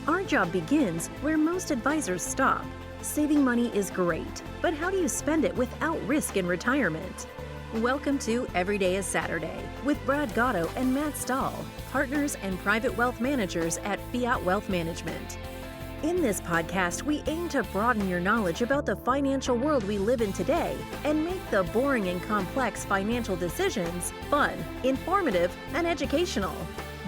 Our job begins where most advisors stop. Saving money is great, but how do you spend it without risk in retirement? Welcome to Every Day is Saturday with Brad Gotto and Matt Stahl, partners and private wealth managers at Fiat Wealth Management. In this podcast, we aim to broaden your knowledge about the financial world we live in today and make the boring and complex financial decisions fun, informative, and educational.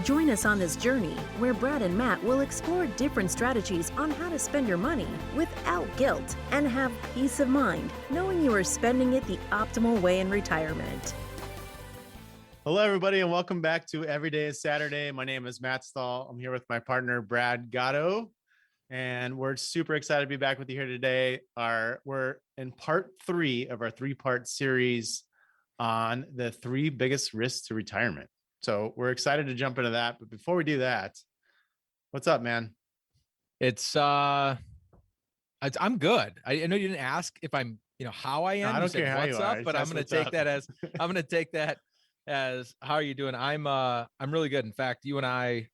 Join us on this journey where Brad and Matt will explore different strategies on how to spend your money without guilt and have peace of mind knowing you are spending it the optimal way in retirement. Hello, everybody, and welcome back to Every Day is Saturday. My name is Matt Stahl. I'm here with my partner, Brad Gotto, and we're super excited to be back with you here today. We're in part 3 of our 3-part series on the 3 biggest risks to retirement. So we're excited to jump into that. But before we do that, what's up, man? I'm good. I know you didn't ask if I'm, how I am. No, I don't care how you are. But I'm going to take that as how are you doing? I'm really good. In fact, you and I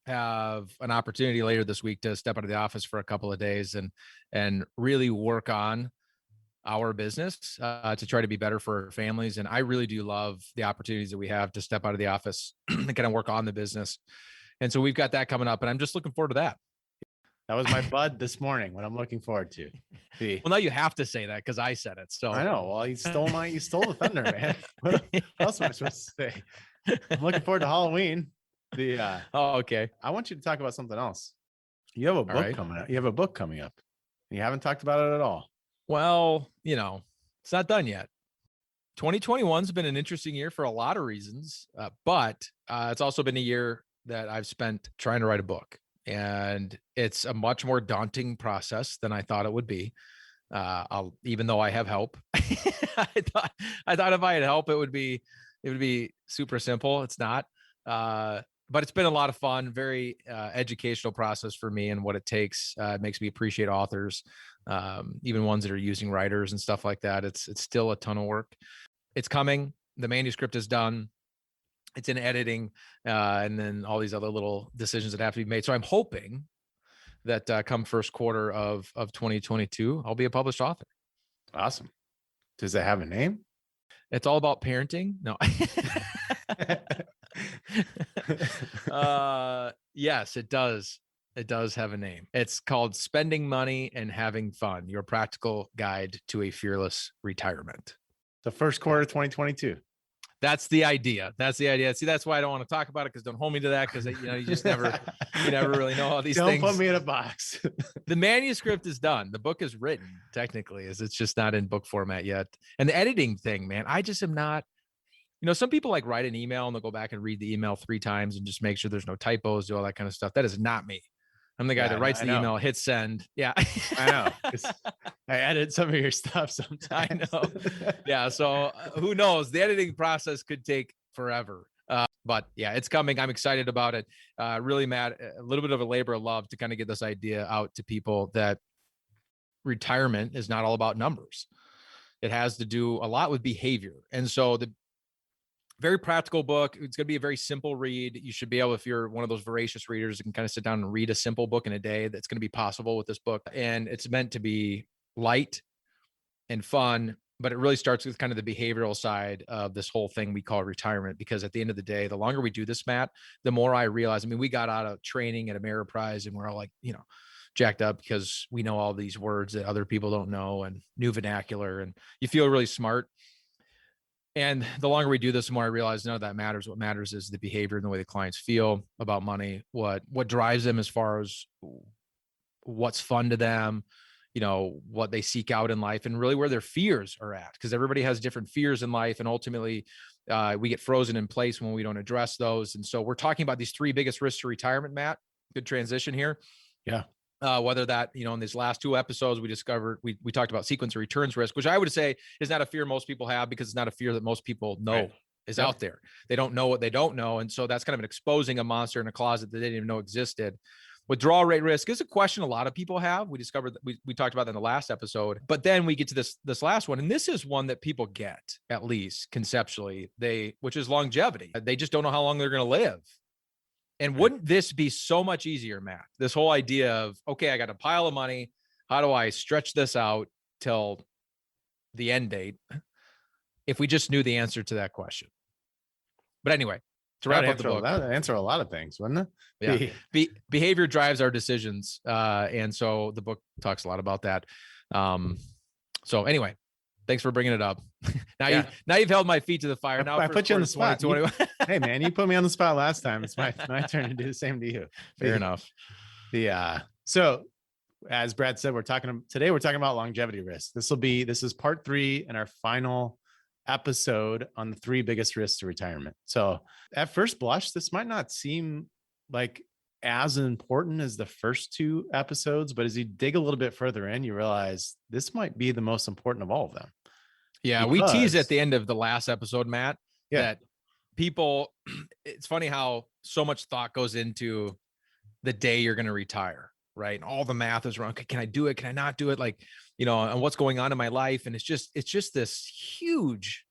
have an opportunity later this week to step out of the office for a couple of days and really work on our business to try to be better for our families. And I really do love the opportunities that we have to step out of the office and kind of work on the business. And so we've got that coming up, and I'm just looking forward to that. That was my bud this morning, what I'm looking forward to. Well, now you have to say that because I said it. So I know. Well, you stole the thunder, man. What else am I supposed to say? I'm looking forward to Halloween. Okay. I want you to talk about something else. You have a book coming up. You have a book coming up. You haven't talked about it at all. Well, it's not done yet. 2021's been an interesting year for a lot of reasons, but it's also been a year that I've spent trying to write a book, and it's a much more daunting process than I thought it would be. Even though I have help, I thought if I had help, it would be super simple. It's not. But it's been a lot of fun, very educational process for me and what it takes. It makes me appreciate authors, even ones that are using writers and stuff like that. It's still a ton of work. It's coming. The manuscript is done. It's in editing, and then all these other little decisions that have to be made. So I'm hoping that come first quarter of 2022, I'll be a published author. Awesome. Does it have a name? It's all about parenting. No. Yes, it does. It does have a name. It's called Spending Money and Having Fun, Your Practical Guide to a Fearless Retirement. The first quarter of 2022. That's the idea. See, that's why I don't want to talk about it, because don't hold me to that, because you just never really know all these things. Don't put me in a box. The manuscript is done. The book is written, technically, it's just not in book format yet. And the editing thing, man, I just am not. Some people like write an email and they'll go back and read the email 3 times and just make sure there's no typos, do all that kind of stuff. That is not me. I'm the guy that writes the email, hits send. Yeah. I know. I edit some of your stuff sometimes. I know. Yeah. So who knows? The editing process could take forever. But yeah, it's coming. I'm excited about it. Really, Matt, a little bit of a labor of love to kind of get this idea out to people that retirement is not all about numbers. It has to do a lot with behavior. And so the very practical book. It's going to be a very simple read. You should be able, if you're one of those voracious readers, you can kind of sit down and read a simple book in a day. That's going to be possible with this book. And it's meant to be light and fun, but it really starts with kind of the behavioral side of this whole thing we call retirement. Because at the end of the day, the longer we do this, Matt, the more I realize, we got out of training at Ameriprise and we're all like, jacked up because we know all these words that other people don't know and new vernacular, and you feel really smart. And the longer we do this, the more I realize none of that matters. What matters is the behavior and the way the clients feel about money, what drives them as far as what's fun to them, what they seek out in life, and really where their fears are at. Because everybody has different fears in life. And ultimately, we get frozen in place when we don't address those. And so we're talking about these 3 biggest risks to retirement, Matt. Good transition here. Yeah. Whether that, in these last 2 episodes, we talked about sequence of returns risk, which I would say is not a fear most people have, because it's not a fear that most people know is out there. They don't know what they don't know. And so that's kind of an exposing a monster in a closet that they didn't even know existed. Withdrawal rate risk is a question a lot of people have. We discovered that we talked about that in the last episode, but then we get to this last one. And this is one that people get, at least conceptually, which is longevity. They just don't know how long they're going to live. And wouldn't this be so much easier, Matt? This whole idea of, okay, I got a pile of money. How do I stretch this out till the end date? If we just knew the answer to that question. But anyway, to wrap up the book. That would answer a lot of things, wouldn't it? Yeah. Behavior drives our decisions. And so the book talks a lot about that. So anyway, thanks for bringing it up. Now you've held my feet to the fire. Now I put you on the spot. Hey man, you put me on the spot last time. It's my turn to do the same to you. Fair enough. So as Brad said, we're talking about longevity risk. This is part 3 and our final episode on the 3 biggest risks to retirement. So at first blush, this might not seem like as important as the first 2 episodes, but as you dig a little bit further in, you realize this might be the most important of all of them. Yeah, we teased at the end of the last episode, Matt, that people, it's funny how so much thought goes into the day you're going to retire, right? And all the math is wrong. Okay, can I do it? Can I not do it? Like, and what's going on in my life? And it's just this huge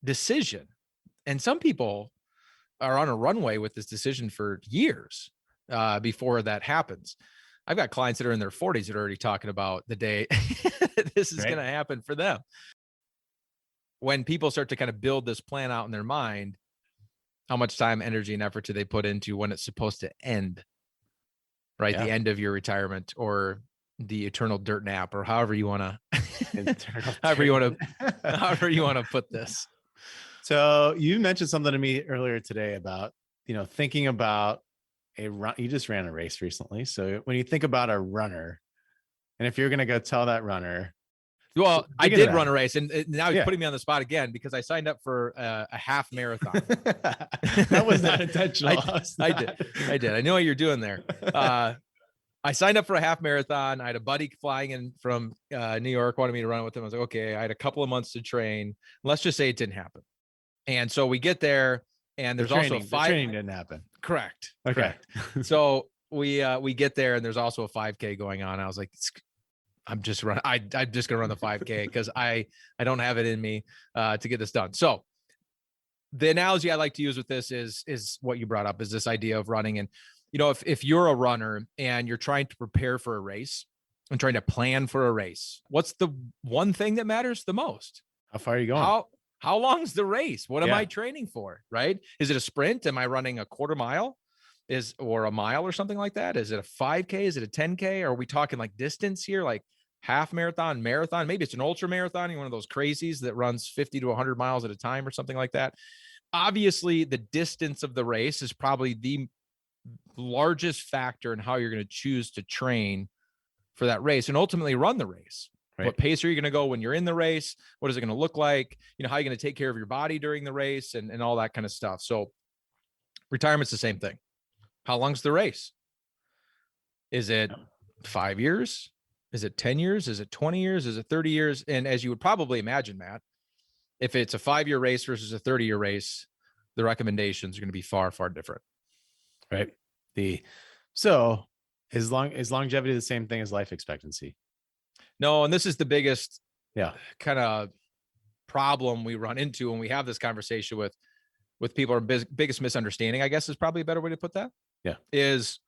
decision. And some people are on a runway with this decision for years before that happens. I've got clients that are in their 40s that are already talking about the day this is going to happen for them. When people start to kind of build this plan out in their mind, how much time, energy, and effort do they put into when it's supposed to end, right? The end of your retirement or the eternal dirt nap, or however you want to put this. So you mentioned something to me earlier today about, thinking about a run. You just ran a race recently. So when you think about a runner, and if you're going to go tell that runner, well, I did run a race, and now you're putting me on the spot again because I signed up for a half marathon. That was not intentional. I did. I know what you're doing there. I signed up for a half marathon. I had a buddy flying in from New York, wanted me to run with him. I was like, okay, I had a couple of months to train. Let's just say it didn't happen. And so we get there, and there's also the training didn't happen. Correct. Okay. Correct. So we get there, and there's also a 5K going on. I was like, I'm just going to run the 5K because I don't have it in me to get this done. So the analogy I like to use with this is what you brought up, is this idea of running. And, if you're a runner and you're trying to prepare for a race and trying to plan for a race, what's the one thing that matters the most? How far are you going? How long's the race? What am I training for? Right? Is it a sprint? Am I running a quarter mile? Or a mile or something like that? Is it a 5K? Is it a 10K? Are we talking like distance here, like half marathon, marathon? Maybe it's an ultra marathon, one of those crazies that runs 50 to 100 miles at a time or something like that. Obviously, the distance of the race is probably the largest factor in how you're going to choose to train for that race and ultimately run the race. Right. What pace are you going to go when you're in the race? What is it going to look like? How are you going to take care of your body during the race and all that kind of stuff. So retirement's the same thing. How long's the race? Is it 5 years? Is it 10 years? Is it 20 years? Is it 30 years? And as you would probably imagine, Matt, if it's a 5-year race versus a 30-year race, the recommendations are going to be far, far different. Right. So is longevity the same thing as life expectancy? No. And this is the biggest kind of problem we run into when we have this conversation with people. Our biggest misunderstanding, I guess, is probably a better way to put that. Yeah. Is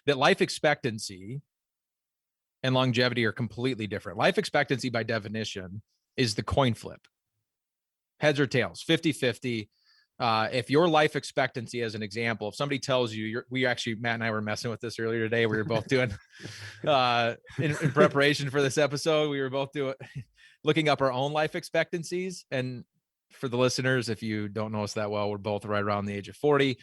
that life expectancy and longevity are completely different. Life expectancy by definition is the coin flip. Heads or tails, 50-50. If your life expectancy, as an example, if somebody tells you, Matt and I were messing with this earlier today. We were both doing, in preparation for this episode, we were both looking up our own life expectancies. And for the listeners, if you don't know us that well, we're both right around the age of 40.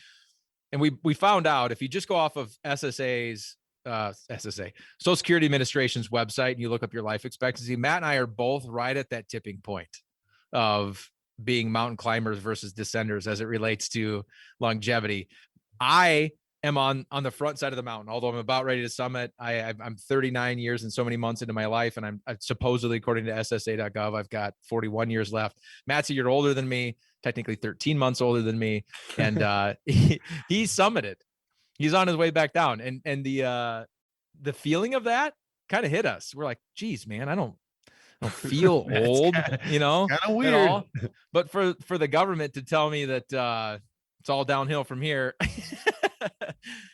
And we found out if you just go off of SSA, Social Security Administration's website, and you look up your life expectancy, Matt and I are both right at that tipping point of being mountain climbers versus descenders as it relates to longevity. I am on the front side of the mountain, although I'm about ready to summit. I'm 39 years and so many months into my life, and I'm supposedly, according to SSA.gov, I've got 41 years left. Matt's a year older than me, technically 13 months older than me, and he summited. He's on his way back down, and the feeling of that kind of hit us. We're like, geez, man, I don't feel old, kind of weird. at all. But for the government to tell me that it's all downhill from here. It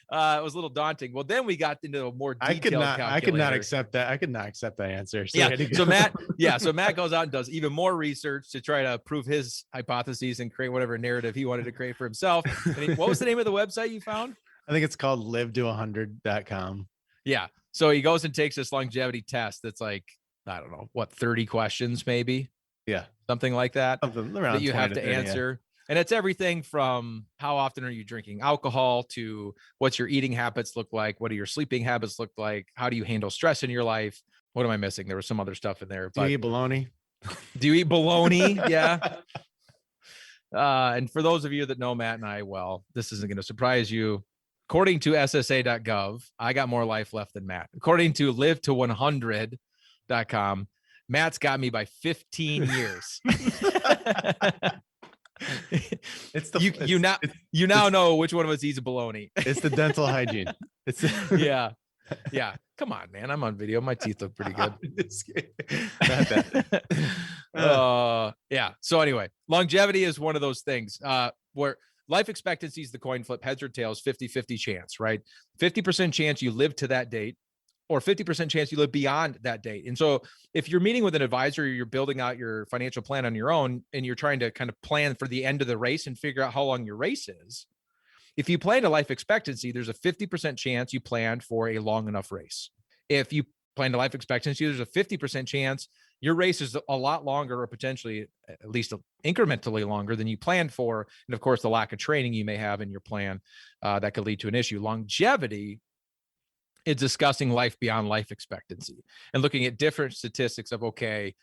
was a little daunting. Well, then we got into a more detailed calculator. I could not accept that. I could not accept that answer. So So Matt goes out and does even more research to try to prove his hypotheses and create whatever narrative he wanted to create for himself. What was the name of the website you found? I think it's called liveto100.com. Yeah. So he goes and takes this longevity test. That's like, I don't know, 30 questions, maybe. Yeah. Something like that. Something around that you have to 30, answer. And it's everything from how often are you drinking alcohol to what's your eating habits look like? What do your sleeping habits look like? How do you handle stress in your life? What am I missing? There was some other stuff in there. Do you eat bologna? Do you eat bologna? Yeah. And for those of you that know Matt and I, well, this isn't going to surprise you. According to SSA.gov, I got more life left than Matt. According to liveto100.com, Matt's got me by 15 years. You now know which one of us eats a bologna. It's the dental hygiene. Yeah. Come on, man. I'm on video. My teeth look pretty good. Yeah. So anyway, longevity is one of those things where life expectancy is the coin flip, heads or tails, 50-50 chance, right? 50% chance you live to that date, or 50% chance you live beyond that date. And so if you're meeting with an advisor, you're building out your financial plan on your own, and you're trying to kind of plan for the end of the race and figure out how long your race is. If you plan to life expectancy, there's a 50% chance you planned for a long enough race. If you plan to life expectancy, there's a 50% chance your race is a lot longer, or potentially at least incrementally longer than you planned for. And of course, the lack of training you may have in your plan that could lead to an issue. Longevity is discussing life beyond life expectancy and looking at different statistics of, okay,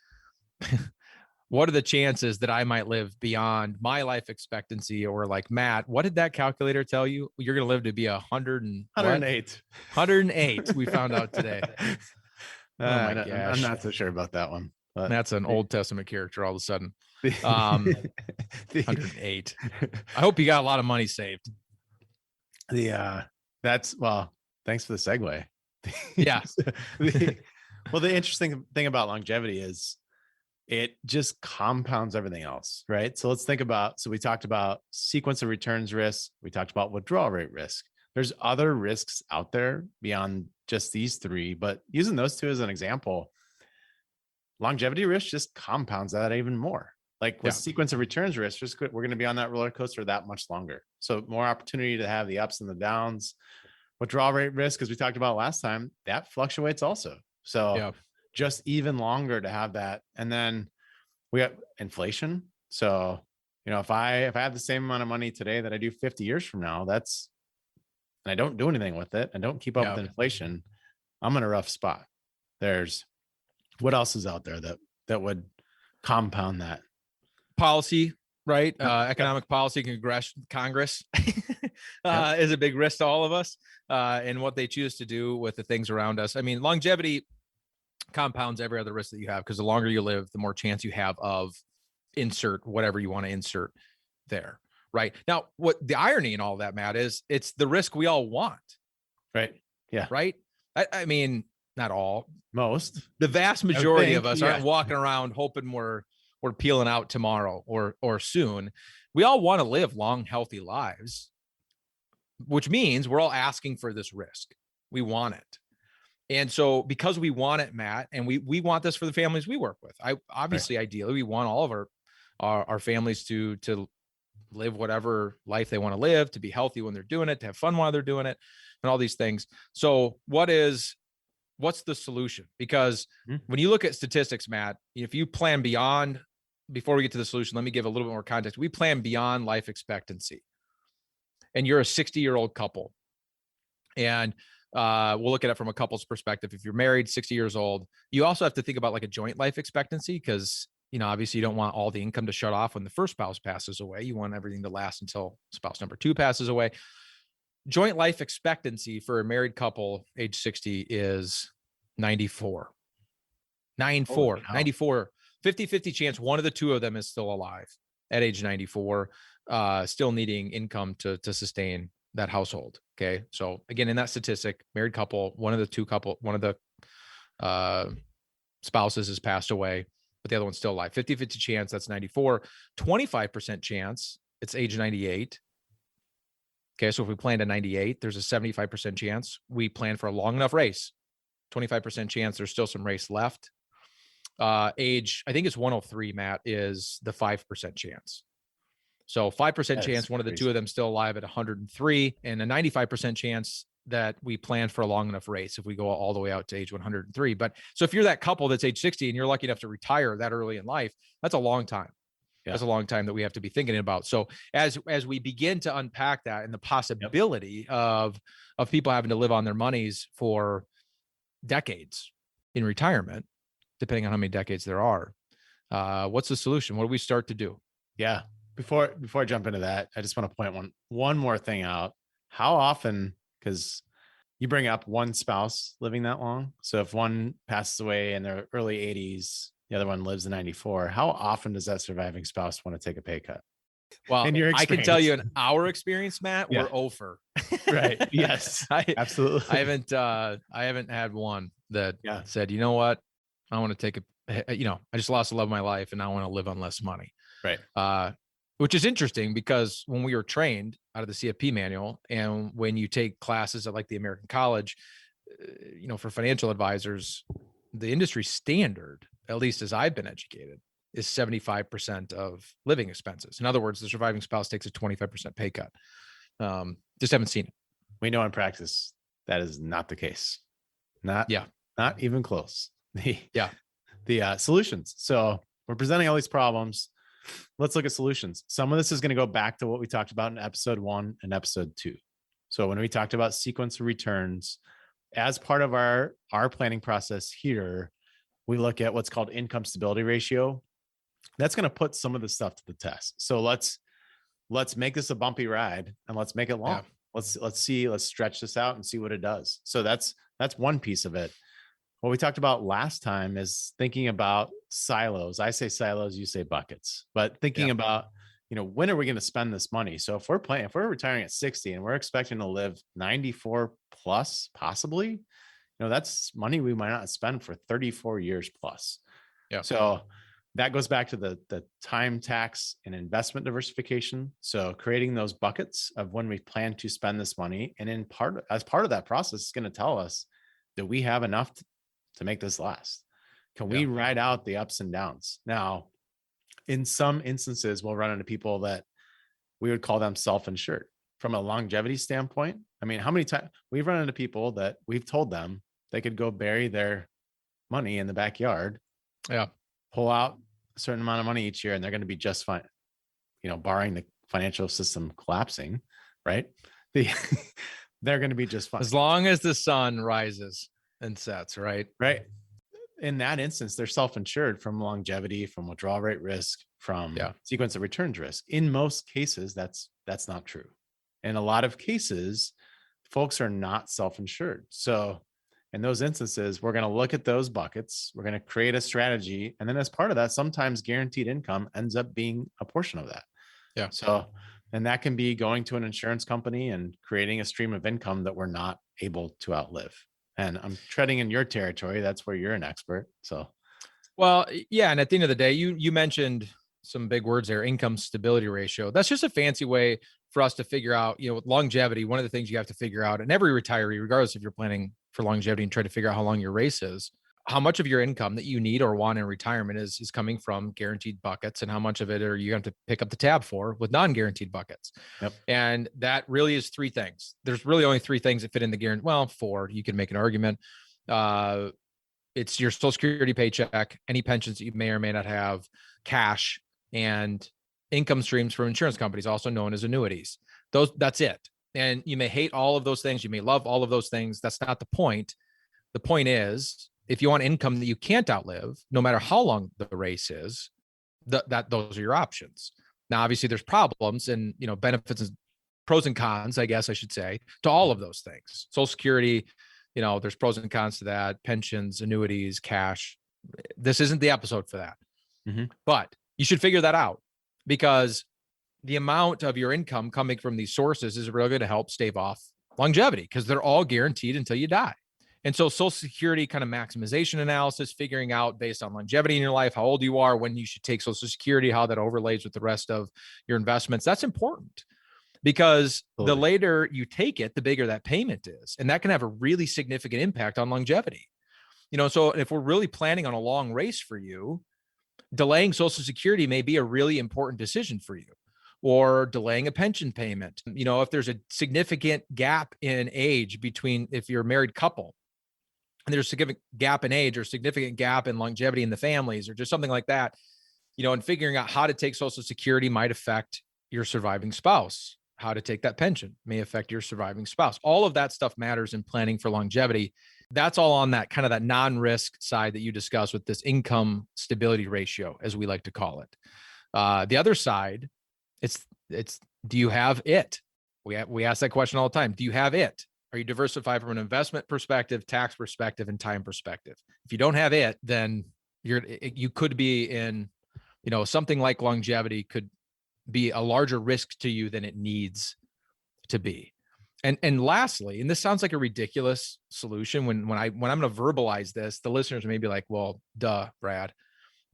what are the chances that I might live beyond my life expectancy? Or like Matt, what did that calculator tell you? You're going to live to be 108. 108. We found out today. Oh my gosh. I'm not so sure about that one. But that's an Old Testament character all of a sudden. 108. I hope you got a lot of money saved. Thanks for the segue. Yeah. The interesting thing about longevity is it just compounds everything else, right? So let's think about, we talked about sequence of returns risk. We talked about withdrawal rate risk. There's other risks out there beyond just these three, but using those two as an example, longevity risk just compounds that even more. Like with sequence of returns risk, we're going to be on that roller coaster that much longer. So more opportunity to have the ups and the downs. Withdrawal rate risk, as we talked about last time, that fluctuates also. So just even longer to have that. And then we got inflation. So, if I have the same amount of money today that I do 50 years from now, and I don't do anything with it and don't keep up with inflation, I'm in a rough spot. What else is out there that would compound that? Policy, right? Economic policy, Congress is a big risk to all of us, and what they choose to do with the things around us. I mean, longevity compounds every other risk that you have, because the longer you live, the more chance you have of insert whatever you want to insert there. Right. Now, what the irony in all of that, Matt, is it's the risk we all want. Right. Yeah. Right. I mean, not all, most, the vast majority of us aren't walking around hoping we're peeling out tomorrow or soon. We all want to live long, healthy lives, which means we're all asking for this risk. We want it. And so because we want it, Matt, and we want this for the families we work with, ideally, we want all of our families to live whatever life they want to live, to be healthy when they're doing it, to have fun while they're doing it, and all these things. So what's the solution? Because when you look at statistics, Matt, if you plan beyond, before we get to the solution, let me give a little bit more context. We plan beyond life expectancy, and you're a 60-year-old couple, and we'll look at it from a couple's perspective. If you're married, 60 years old, you also have to think about like a joint life expectancy, because obviously you don't want all the income to shut off when the first spouse passes away. You want everything to last until spouse number 2 passes away. Joint life expectancy for a married couple age 60 is 94. 94, 50-50 chance one of the two of them is still alive at age 94, still needing income to sustain that household. Okay. So again, in that statistic, married couple, one of the spouses has passed away, but the other one's still alive. 50-50 chance, that's 94. 25% chance, it's age 98. Okay. So if we plan to 98, there's a 75% chance we plan for a long enough race, 25% chance there's still some race left. Age, I think it's 103, Matt, is the 5% chance. So 5% chance one of the two of them still alive at 103, and a 95% chance that we plan for a long enough race if we go all the way out to age 103. But so if you're that couple that's age 60 and you're lucky enough to retire that early in life, that's a long time. Yeah. That's a long time that we have to be thinking about. So as we begin to unpack that and the possibility of people having to live on their monies for decades in retirement, depending on how many decades there are, what's the solution? What do we start to do? Yeah. Before I jump into that, I just want to point one more thing out. How often, because you bring up one spouse living that long. So if one passes away in their early 80s, the other one lives to 94, how often does that surviving spouse want to take a pay cut? Well, I can tell you in our experience, Matt, we're over. Right. Yes, absolutely. I haven't had one that said, you know what, I want to take I just lost the love of my life and I want to live on less money. Right. Which is interesting because when we were trained out of the CFP manual and when you take classes at like the American College, for financial advisors, the industry standard, at least as I've been educated, is 75% of living expenses. In other words, the surviving spouse takes a 25% pay cut. Just haven't seen it. We know in practice that is not the case. Not even close. The solutions. So we're presenting all these problems. Let's look at solutions. Some of this is going to go back to what we talked about in episode 1 and episode 2. So when we talked about sequence of returns, as part of our planning process here, we look at what's called income stability ratio. That's going to put some of the stuff to the test. So let's make this a bumpy ride and let's make it long. Yeah. Let's stretch this out and see what it does. So that's one piece of it. What we talked about last time is thinking about silos. I say silos, you say buckets, but thinking about, when are we going to spend this money? So if we're retiring at 60 and we're expecting to live 94 plus, possibly, that's money we might not spend for 34 years plus. Yeah. So that goes back to the time tax and investment diversification. So creating those buckets of when we plan to spend this money. And as part of that process, it's going to tell us, do we have enough to make this last? Can we ride out the ups and downs? Now, in some instances, we'll run into people that we would call them self-insured from a longevity standpoint. I mean, how many times we've run into people that we've told them they could go bury their money in the backyard, pull out a certain amount of money each year, and they're going to be just fine, barring the financial system collapsing, right? They're going to be just fine. As long as the sun rises and sets, right? Right. In that instance, they're self-insured from longevity, from withdrawal rate risk, from sequence of returns risk. In most cases, that's not true. In a lot of cases, folks are not self-insured. So in those instances, we're going to look at those buckets. We're going to create a strategy. And then as part of that, sometimes guaranteed income ends up being a portion of that. Yeah. So, and that can be going to an insurance company and creating a stream of income that we're not able to outlive. And I'm treading in your territory. That's where you're an expert. So, well, yeah. And at the end of the day, you mentioned some big words there, income stability ratio. That's just a fancy way for us to figure out, with longevity. One of the things you have to figure out, and every retiree, regardless if you're planning for longevity and try to figure out how long your race is, how much of your income that you need or want in retirement is coming from guaranteed buckets, and how much of it are you going to pick up the tab for with non-guaranteed buckets. Yep. And that really is 3 things. There's really only 3 things that fit in the guarantee. Well, 4, you can make an argument. It's your Social Security paycheck, any pensions that you may or may not have, cash, and income streams from insurance companies, also known as annuities. That's it. And you may hate all of those things. You may love all of those things. That's not the point. The point is, if you want income that you can't outlive, no matter how long the race is, those are your options. Now, obviously there's problems and, benefits and pros and cons, I guess I should say, to all of those things. Social Security, there's pros and cons to that, pensions, annuities, cash. This isn't the episode for that, but you should figure that out, because the amount of your income coming from these sources is really going to help stave off longevity, because they're all guaranteed until you die. And so Social Security kind of maximization analysis, figuring out based on longevity in your life, how old you are, when you should take Social Security, how that overlays with the rest of your investments. That's important. because the Totally. later you take it, the bigger that payment is. And that can have a really significant impact on longevity. So if we're really planning on a long race for you, delaying Social Security may be a really important decision for you, or delaying a pension payment. If there's a significant gap in age between, if you're a married couple and there's a significant gap in age or significant gap in longevity in the families or just something like that, and figuring out how to take Social Security might affect your surviving spouse. How to take that pension may affect your surviving spouse. All of that stuff matters in planning for longevity. That's all on that kind of that non-risk side that you discussed with this income stability ratio, as we like to call it. The other side, it's do you have it? We ask that question all the time. Do you have it? Are you diversified from an investment perspective, tax perspective, and time perspective? If you don't have it, then you could be in, something like longevity could be a larger risk to you than it needs to be. And lastly, and this sounds like a ridiculous solution when I'm going to verbalize this, the listeners may be like, well, duh, Brad.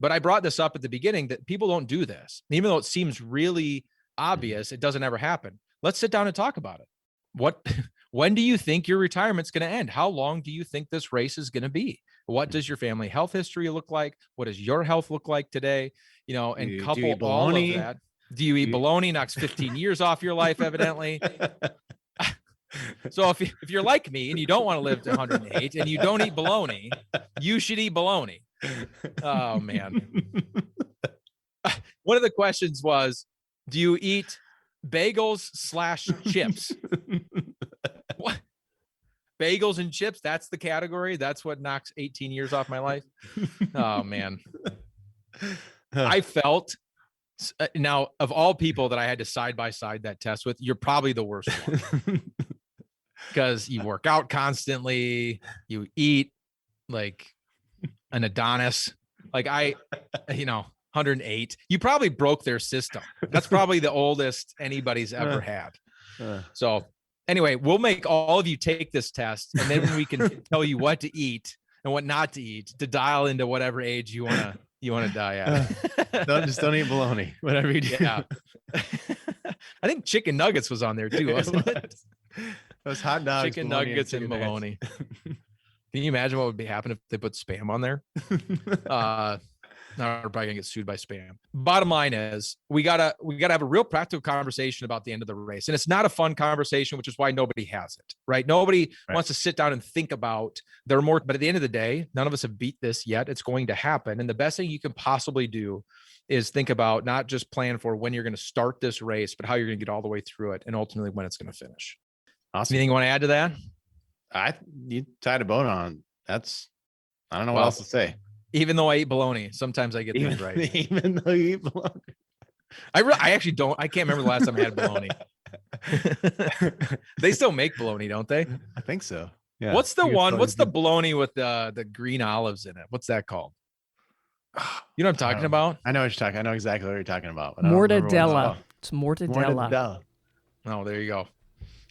But I brought this up at the beginning that people don't do this. Even though it seems really obvious, it doesn't ever happen. Let's sit down and talk about it. When do you think your retirement's going to end? How long do you think this race is going to be? What does your family health history look like? What does your health look like today? And couple all of that. Do you eat bologna? Knocks 15 years off your life, evidently. So if you're like me and you don't want to live to 108 and you don't eat bologna, you should eat bologna. Oh, man. One of the questions was, do you eat bagels/chips? What? Bagels and chips? That's the category? That's what knocks 18 years off my life? Oh, man. I felt... Now, of all people that I had to side by side that test with, you're probably the worst one. Because you work out constantly, you eat like an Adonis. Like 108. You probably broke their system. That's probably the oldest anybody's ever had. So anyway, we'll make all of you take this test, and then we can tell you what to eat and what not to eat to dial into whatever age you want to die at. Don't eat bologna, whatever you do. Yeah. I think chicken nuggets was on there too, wasn't it? Those hot dogs, chicken nuggets and bologna. Can you imagine what would be happening if they put Spam on there? Now we're probably gonna get sued by Spam. Bottom line is we gotta have a real practical conversation about the end of the race. And it's not a fun conversation, which is why nobody has it, right? Nobody wants to sit down and think about but at the end of the day, none of us have beat this yet. It's going to happen. And the best thing you can possibly do is think about not just plan for when you're going to start this race, but how you're going to get all the way through it and ultimately when it's going to finish. Awesome. Anything you want to add to that? You tied a bow on. I don't know what else to say. Even though I eat bologna, sometimes I get things right. Even though you eat bologna. I actually don't. I can't remember the last time I had bologna. They still make bologna, don't they? I think so. Yeah. What's the bologna with the green olives in it? What's that called? You know what I'm talking about? I know what you're talking. I know exactly what you're talking about. Mortadella. It's mortadella. Oh, there you go.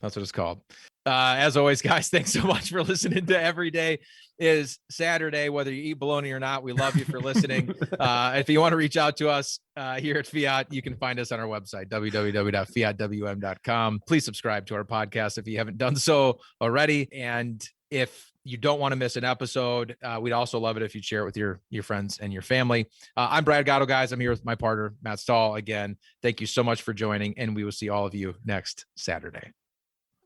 That's what it's called. As always, guys, thanks so much for listening to Every Day is Saturday, whether you eat bologna or not. We love you for listening. If you want to reach out to us here at Fiat, you can find us on our website, www.fiatwm.com. Please subscribe to our podcast if you haven't done so already. And if you don't want to miss an episode, we'd also love it if you'd share it with your friends and your family. I'm Brad Gotto, guys. I'm here with my partner, Matt Stahl. Again, thank you so much for joining, and we will see all of you next Saturday.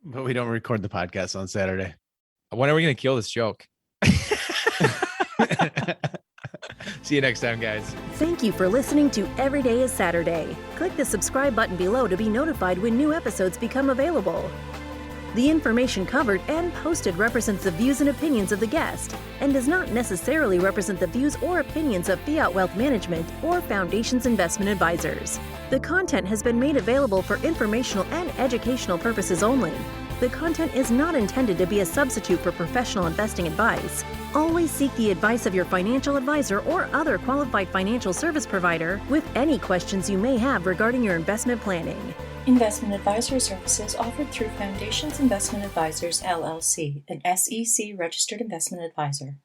But we don't record the podcast on Saturday. When are we going to kill this joke? See you next time, guys. Thank you for listening to Every Day is Saturday. Click the subscribe button below to be notified when new episodes become available. The information covered and posted represents the views and opinions of the guest and does not necessarily represent the views or opinions of Fiat Wealth Management or Foundation's investment advisors. The content has been made available for informational and educational purposes only. The content is not intended to be a substitute for professional investing advice. Always seek the advice of your financial advisor or other qualified financial service provider with any questions you may have regarding your investment planning. Investment advisory services offered through Foundations Investment Advisors, LLC, an SEC registered investment advisor.